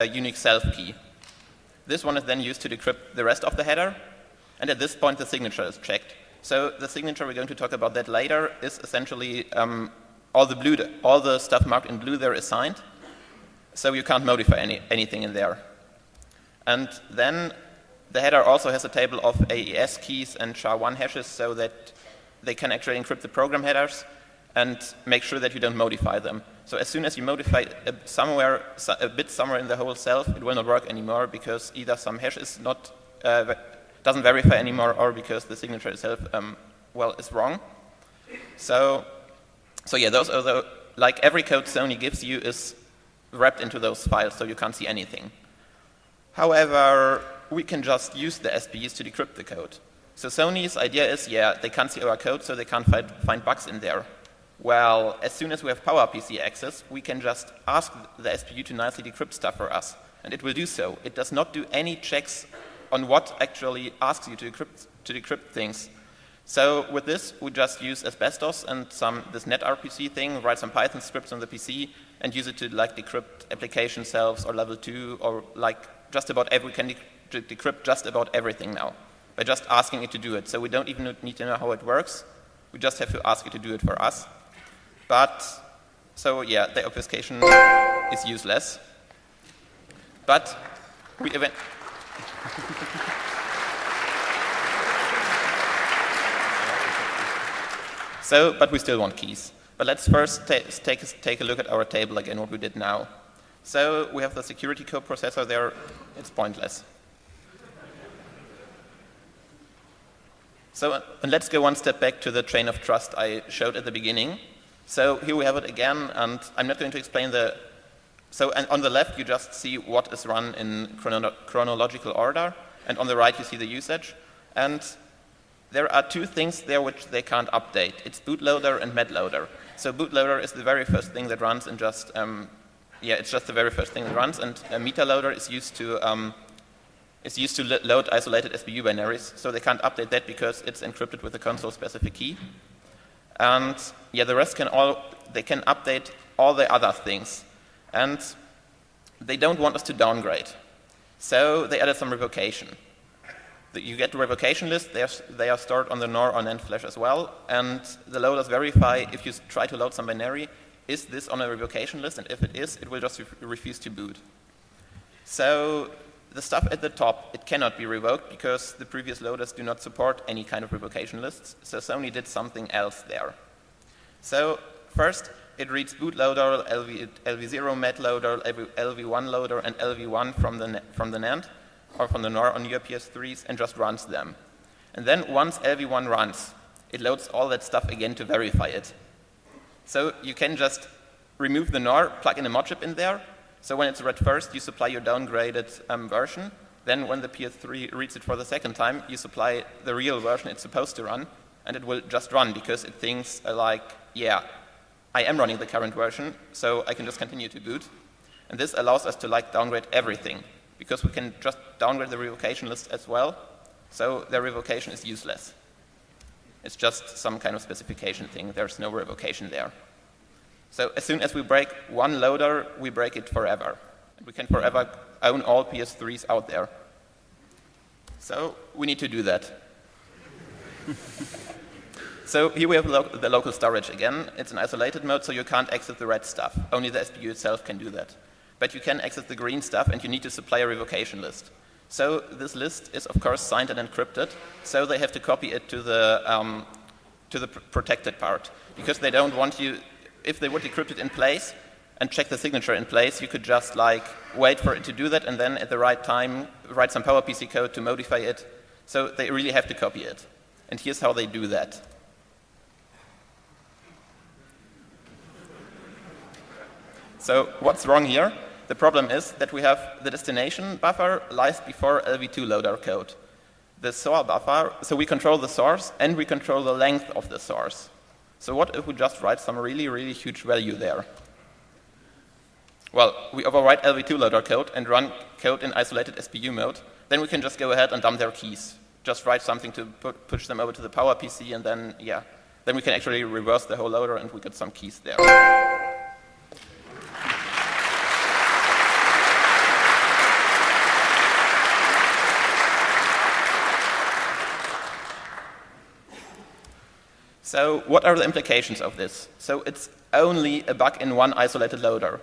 a unique self key. This one is then used to decrypt the rest of the header, and at this point the signature is checked. So the signature, we're going to talk about that later, is essentially all the stuff marked in blue there is signed, so you can't modify anything in there. And then the header also has a table of AES keys and SHA-1 hashes so that they can actually encrypt the program headers and make sure that you don't modify them. So as soon as you modify a bit somewhere in the whole self, it will not work anymore because either some hash is not doesn't verify anymore, or because the signature itself is wrong. So yeah, those are like every code Sony gives you is wrapped into those files, so you can't see anything. However, we can just use the SPEs to decrypt the code. So Sony's idea is, yeah, they can't see our code, so they can't find bugs in there. Well, as soon as we have PowerPC access, we can just ask the SPU to nicely decrypt stuff for us, and it will do so. It does not do any checks on what actually asks you to decrypt things. So with this, we just use asbestos and this netrpc thing, write some Python scripts on the PC, and use it to like decrypt application selves or level 2, or like just about decrypt just about everything now by just asking it to do it. So we don't even need to know how it works. We just have to ask it to do it for us. But so yeah, the obfuscation is useless. But we but we still want keys. But let's first take a look at our table again, what we did now. So we have the security coprocessor there. It's pointless. So and let's go one step back to the chain of trust I showed at the beginning. So here we have it again, and I'm not going to explain and on the left you just see what is run in chronological order, and on the right you see the usage. And there are two things there which they can't update. It's bootloader and medloader. So bootloader is the very first thing that runs, and it's just the very first thing that runs, and metaloader is used to load isolated SBU binaries, so they can't update that because it's encrypted with a console-specific key. And yeah, the rest can update all the other things, and they don't want us to downgrade. So they added some revocation. You get the revocation list. They are stored on the NOR or NAND flash as well, and the loaders verify if you try to load some binary, is this on a revocation list, and if it is, it will just refuse to boot. So the stuff at the top, it cannot be revoked because the previous loaders do not support any kind of revocation lists, so Sony did something else there. So first, it reads bootloader, LV0 medloader, LV1 loader, and LV1 from the NAND, or from the NOR on your PS3s, and just runs them. And then once LV1 runs, it loads all that stuff again to verify it. So you can just remove the NOR, plug in a mod chip in there. So when it's read first, you supply your downgraded version. Then when the PS3 reads it for the second time, you supply the real version it's supposed to run, and it will just run because it thinks yeah, I am running the current version, so I can just continue to boot. And this allows us to downgrade everything, because we can just downgrade the revocation list as well, so the revocation is useless. It's just some kind of specification thing. There's no revocation there. So as soon as we break one loader, we break it forever. And we can forever own all PS3s out there. So we need to do that. So here we have the local storage again. It's an isolated mode, so you can't access the red stuff. Only the SPU itself can do that. But you can access the green stuff, and you need to supply a revocation list. So this list is, of course, signed and encrypted, so they have to copy it to the protected part, because they don't want you. If they would decrypt it in place and check the signature in place, you could just wait for it to do that, and then at the right time write some PowerPC code to modify it. So they really have to copy it. And here's how they do that. So what's wrong here? The problem is that we have the destination buffer lies before LV2 loader code. The SOR buffer, so we control the source and we control the length of the source. So what if we just write some really, really huge value there? Well, we overwrite LV2 loader code and run code in isolated SPU mode. Then we can just go ahead and dump their keys. Just write something to push them over to the PowerPC, and then, yeah, then we can actually reverse the whole loader and we get some keys there. So what are the implications of this? So it's only a bug in one isolated loader.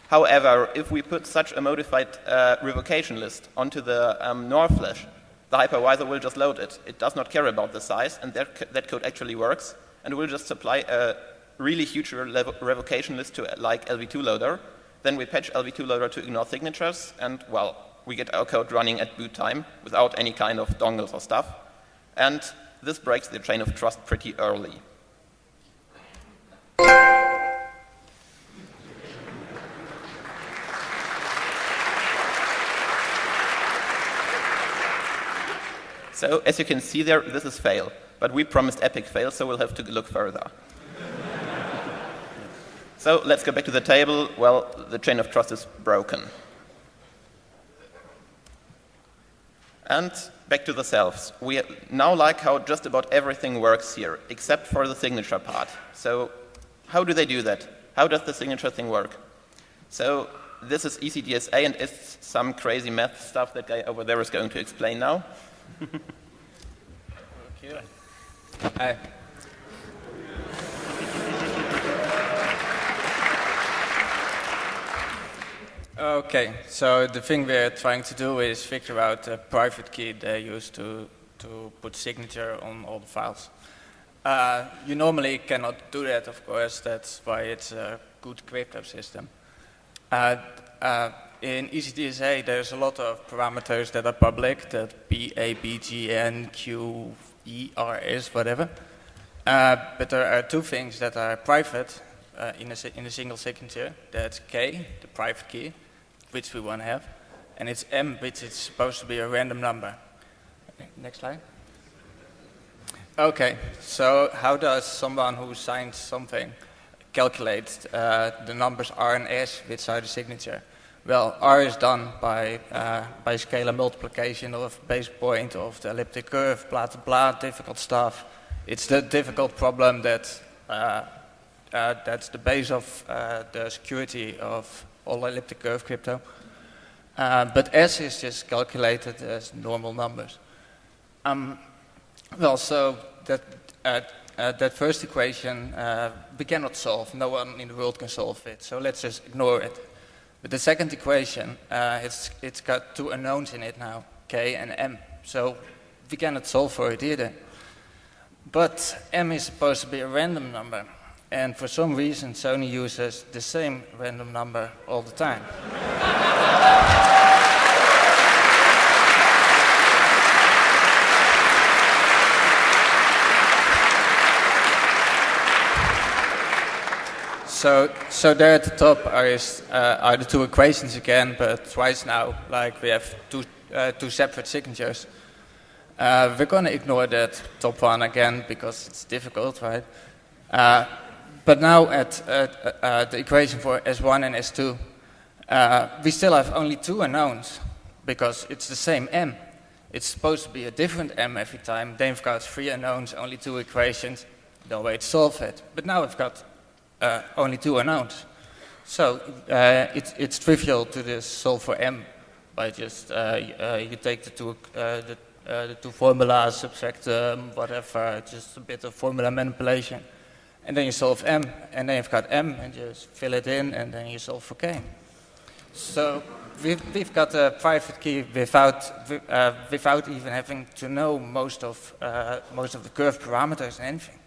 However, if we put such a modified revocation list onto the NOR flash, the hypervisor will just load it. It does not care about the size, and that code actually works, and will just supply a really huge revocation list to like LV2 loader. Then we patch LV2 loader to ignore signatures, and well, we get our code running at boot time without any kind of dongles or stuff. And this breaks the chain of trust pretty early. So as you can see there, this is fail. But we promised epic fail, so we'll have to look further. So let's go back to the table. Well, the chain of trust is broken. And back to the selves. We now like how just about everything works here, except for the signature part. So how do they do that? How does the signature thing work? So this is ECDSA, and it's some crazy math stuff that guy over there is going to explain now. Okay. Hi. Okay, so the thing we're trying to do is figure out the private key they use to put signature on all the files. You normally cannot do that, of course. That's why it's a good crypto system. In ECDSA, there's a lot of parameters that are public, that P, A, B, G, N, Q, E, R, S, whatever. But there are two things that are private in a single signature. That's K, the private key, which we want to have, and it's M, which is supposed to be a random number. Okay, next slide. Okay, so how does someone who signs something calculate the numbers R and S, which are the signature? Well, R is done by scalar multiplication of base point of the elliptic curve, blah, blah, blah, difficult stuff. It's the difficult problem that that's the base of the security of all elliptic curve crypto. But S is just calculated as normal numbers. Well, so that first equation we cannot solve. No one in the world can solve it, so let's just ignore it. But the second equation, it's got two unknowns in it now, K and M. So we cannot solve for it either. But M is supposed to be a random number. And for some reason, Sony uses the same random number all the time. So there at the top are the two equations again, but twice now, like we have two separate signatures. We're going to ignore that top one again because it's difficult, right? But now at the equation for S1 and S2, we still have only two unknowns because it's the same M. It's supposed to be a different M every time. Then we've got three unknowns, only two equations, no way to solve it. But now we've got only two unknowns. So it's trivial to just solve for M by just you take the two formulas, subtract whatever, just a bit of formula manipulation. And then you solve M, and then you've got M, and you just fill it in, and then you solve for K. So we've got a private key without even having to know most of the curve parameters and anything.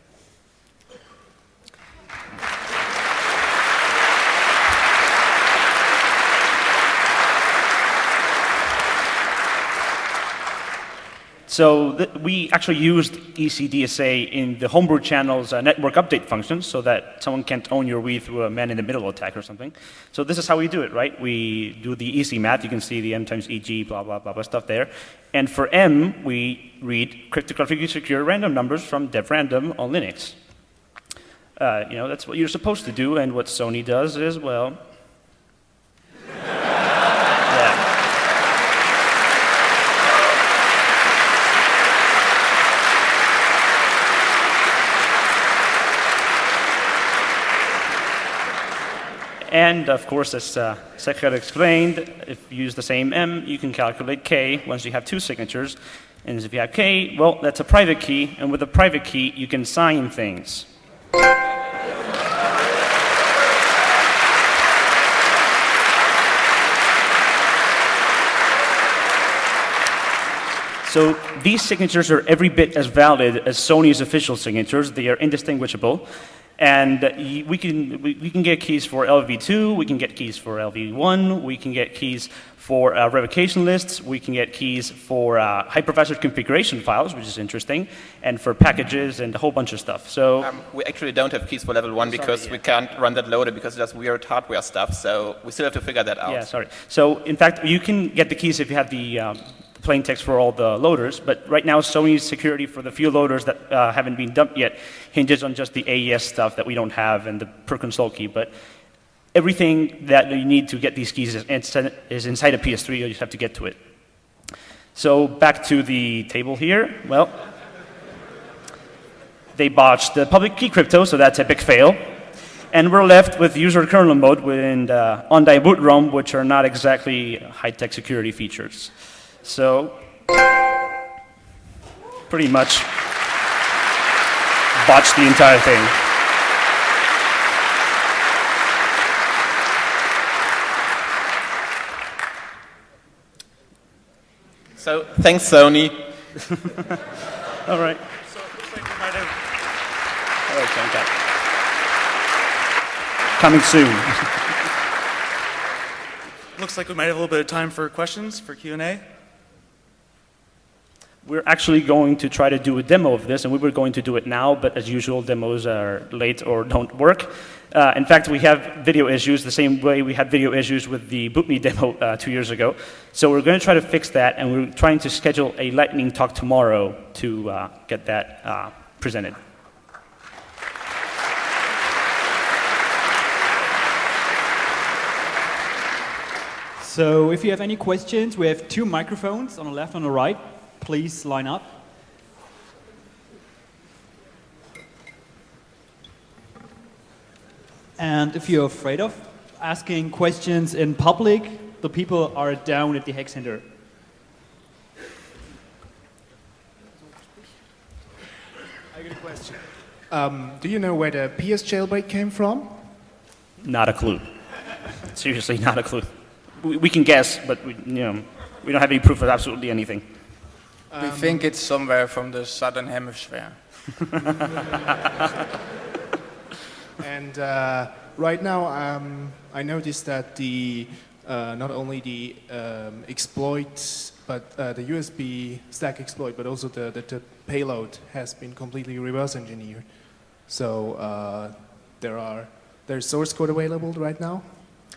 So we actually used ECDSA in the homebrew channel's network update function so that someone can't own your Wii through a man-in-the-middle attack or something. So this is how we do it, right? We do the EC math. You can see the M times EG, blah, blah, blah, blah stuff there. And for M, we read cryptographically secure random numbers from dev-random on Linux. That's what you're supposed to do, and what Sony does is, well... And of course, as Sekher explained, if you use the same M, you can calculate K once you have two signatures. And if you have K, well, that's a private key, and with a private key, you can sign things. So these signatures are every bit as valid as Sony's official signatures. They are indistinguishable. And we can get keys for LV2, we can get keys for LV1, we can get keys for revocation lists, we can get keys for hypervisor configuration files, which is interesting, and for packages and a whole bunch of stuff. So we actually don't have keys for level 1 because we can't run that loader because it does weird hardware stuff, so we still have to figure that out. Yeah, sorry. So in fact, you can get the keys if you have the plain text for all the loaders, but right now Sony's security for the few loaders that haven't been dumped yet hinges on just the AES stuff that we don't have and the per console key, but everything that you need to get these keys is inside a PS3, you just have to get to it. So back to the table here. Well, they botched the public key crypto, so that's a big fail. And we're left with user kernel mode and on-die boot ROM, which are not exactly high-tech security features. So, pretty much botched the entire thing. So, thanks, Sony. All right. So it looks like we might have... Okay. Coming soon. Looks like we might have a little bit of time for questions, for Q&A. We're actually going to try to do a demo of this, and we were going to do it now, but as usual, demos are late or don't work. In fact, we have video issues the same way we had video issues with the BootMe demo 2 years ago. So we're going to try to fix that, and we're trying to schedule a lightning talk tomorrow to get that presented. So if you have any questions, we have 2 microphones on the left and on the right. Please line up. And if you're afraid of asking questions in public, the people are down at the Hack Center. I got a question. Do you know where the PS jailbreak came from? Not a clue. Seriously, not a clue. We can guess, but we don't have any proof of absolutely anything. We think it's somewhere from the southern hemisphere. And right now, I noticed that the not only the exploit, but the USB stack exploit, but also the payload has been completely reverse engineered. So there's source code available right now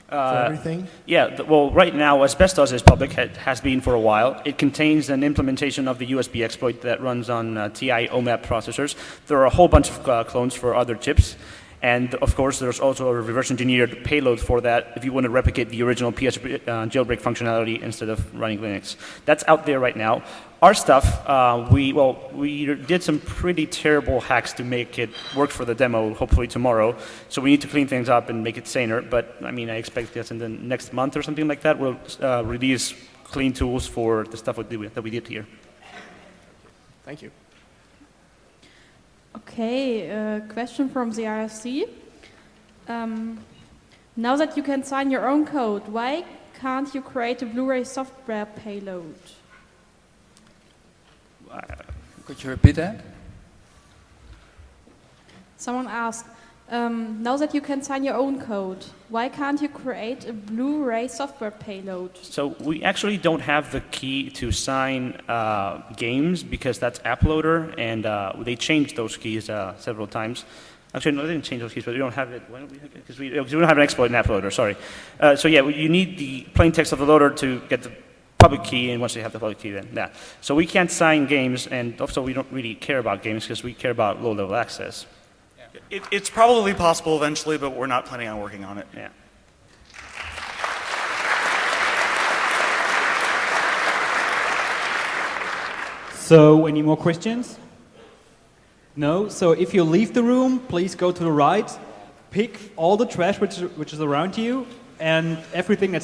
for everything. Yeah, well, right now, Asbestos is public, has been for a while. It contains an implementation of the USB exploit that runs on TI OMAP processors. There are a whole bunch of clones for other chips. And of course, there's also a reverse engineered payload for that if you want to replicate the original PS jailbreak functionality instead of running Linux. That's out there right now. Our stuff, we did some pretty terrible hacks to make it work for the demo, hopefully tomorrow. So we need to clean things up and make it saner. But I mean, I expect that in the next month or something like that, we'll release clean tools for the stuff that we did here. Thank you. Okay, question from the IRC. Now that you can sign your own code, why can't you create a Blu-ray software payload? Could you repeat that? Someone asked, now that you can sign your own code, why can't you create a Blu-ray software payload? So we actually don't have the key to sign games because that's AppLoader, and they changed those keys several times. Actually, no, they didn't change those keys, but we don't have it. Why don't we have it? Because we don't have an exploit in AppLoader, sorry. So yeah, you need the plain text of the loader to get the public key, and once you have the public key, then yeah. So we can't sign games, and also we don't really care about games because we care about low-level access. It's probably possible eventually, but we're not planning on working on it. Yeah. So any more questions? No? So if you leave the room, please go to the right, pick all the trash which is around you, and everything that's